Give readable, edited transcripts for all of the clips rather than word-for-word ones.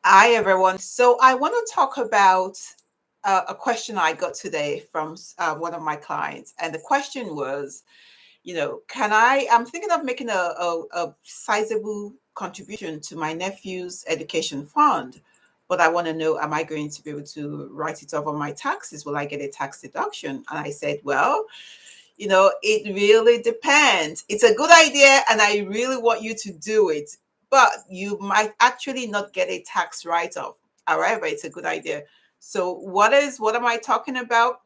Hi, everyone. So, I want to talk about a question I got today from one of my clients. And the question was, can I'm thinking of making a sizable contribution to my nephew's education fund, but I want to know, am I going to be able to write it off on my taxes? Will I get a tax deduction? And I said, well, it really depends. It's a good idea, and I really want you to do it, but you might actually not get a tax write-off. However, it's a good idea. So, what am I talking about?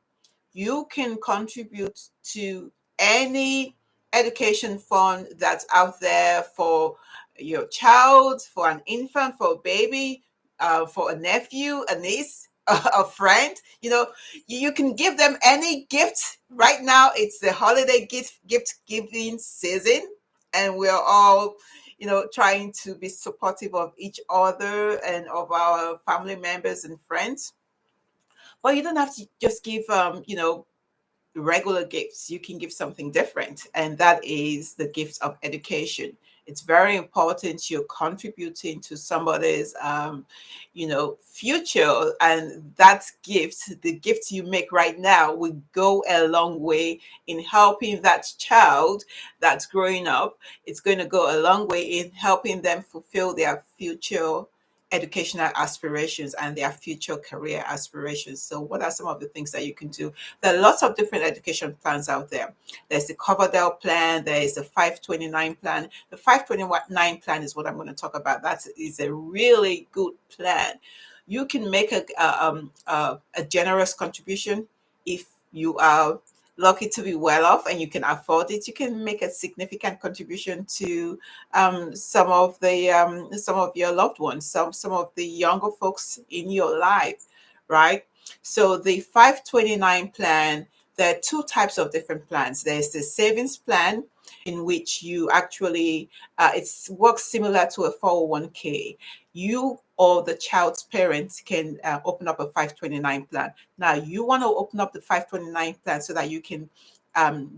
You can contribute to any education fund that's out there for your child, for an infant, for a baby, for a nephew, a niece, a friend. You can give them any gift. Right now, it's the holiday gift giving season, and we're all trying to be supportive of each other and of our family members and friends. But you don't have to just give regular gifts. You can give something different, and that is the gift of education. It's very important you're contributing to somebody's future, and that gift, the gift you make right now, will go a long way in helping that child that's growing up. It's going to go a long way in helping them fulfill their future educational aspirations and their future career aspirations. So what are some of the things that you can do? There are lots of different education plans out there. There's the Coverdell plan, there is the 529 plan. The 529 plan is what I'm going to talk about. That is a really good plan. You can make a generous contribution if you are lucky to be well off and you can afford it. You can make a significant contribution to some of your loved ones, some of the younger folks in your life, right? So the 529 plan, there are two types of different plans. There's the savings plan, in which you actually it works similar to a 401k. You or the child's parents can open up a 529 plan. Now you want to open up the 529 plan so that you can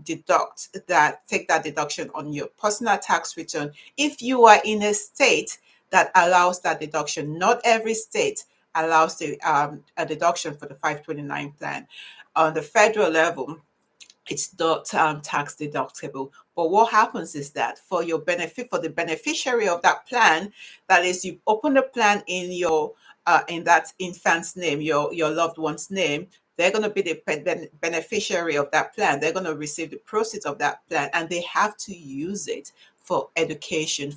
take that deduction on your personal tax return if you are in a state that allows that deduction. Not every state allows a deduction for the 529 plan. On the federal level, it's not tax deductible. But what happens is that for your benefit, for the beneficiary of that plan, that is, you open the plan in that infant's name, your loved one's name. They're going to be the beneficiary of that plan. They're going to receive the proceeds of that plan, and they have to use it for education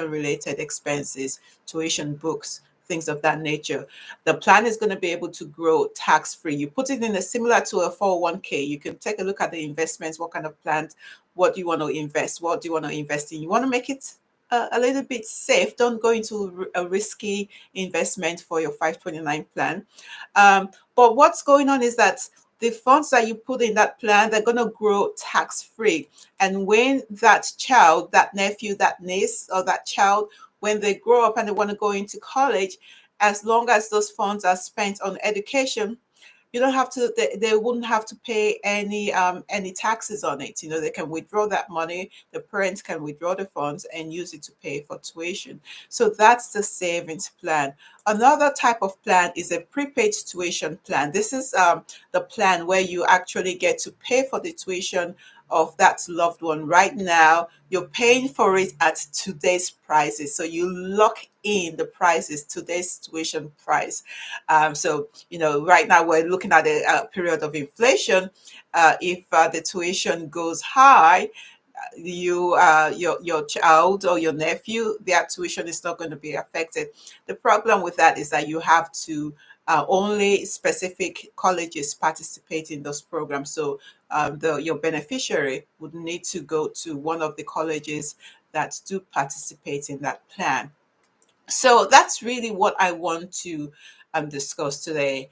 related expenses, tuition, books, things of that nature. The plan is going to be able to grow tax free. You put it in a similar to a 401k. You can take a look at the investments. What kind of plans? What do you want to invest? What do you want to invest in? You want to make it a little bit safe. Don't go into a risky investment for your 529 plan. But what's going on is that the funds that you put in that plan, they're going to grow tax free. And when that child, that nephew, that niece, or that child, when they grow up and they want to go into college, as long as those funds are spent on education, you don't have to they wouldn't have to pay any taxes on it. They can withdraw that money. The parents can withdraw the funds and use it to pay for tuition. So that's the savings plan. Another type of plan is a prepaid tuition plan. This is the plan where you actually get to pay for the tuition of that loved one right now. You're paying for it at today's prices. So you lock in the prices, today's tuition price. So, right now we're looking at a period of inflation. If the tuition goes high, your child or your nephew, their tuition is not going to be affected. The problem with that is that you have to only specific colleges participate in those programs. So your beneficiary would need to go to one of the colleges that do participate in that plan. So that's really what I want to discuss today.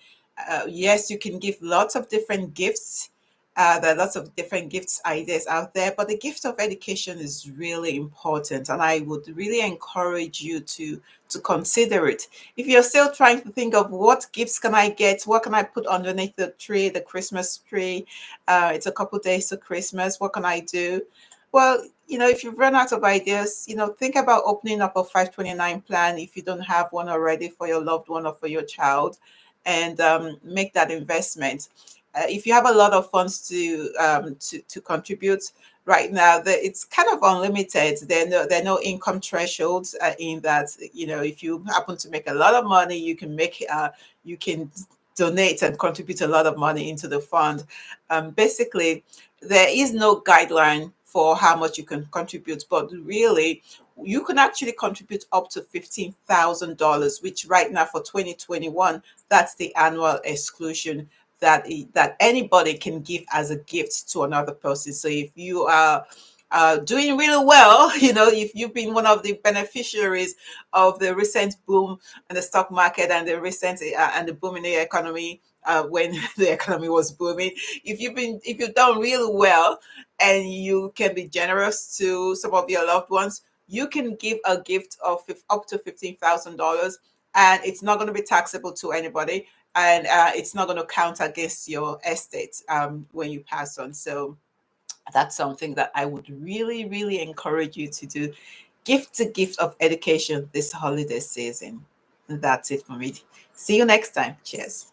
Yes, you can give lots of different gifts. There are lots of different gifts ideas out there, but the gift of education is really important, and I would really encourage you to consider it. If you're still trying to think of what gifts can I get, what can I put underneath the tree, the Christmas tree? It's a couple days to Christmas. What can I do? Well, if you've run out of ideas, think about opening up a 529 plan if you don't have one already for your loved one or for your child, and make that investment. If you have a lot of funds to contribute right now, it's kind of unlimited. There are no income thresholds in that. If you happen to make a lot of money, you can donate and contribute a lot of money into the fund. Basically, there is no guideline for how much you can contribute, but really, you can actually contribute up to $15,000, which right now for 2021, that's the annual exclusion that anybody can give as a gift to another person. So if you are doing really well, if you've been one of the beneficiaries of the recent boom in the stock market and the boom in the economy, when the economy was booming, if you've done really well and you can be generous to some of your loved ones, you can give a gift of up to $15,000, and it's not going to be taxable to anybody, and it's not going to count against your estate when you pass on. So that's something that I would really, really encourage you to do. Gift the gift of education this holiday season. And that's it for me. See you next time. Cheers.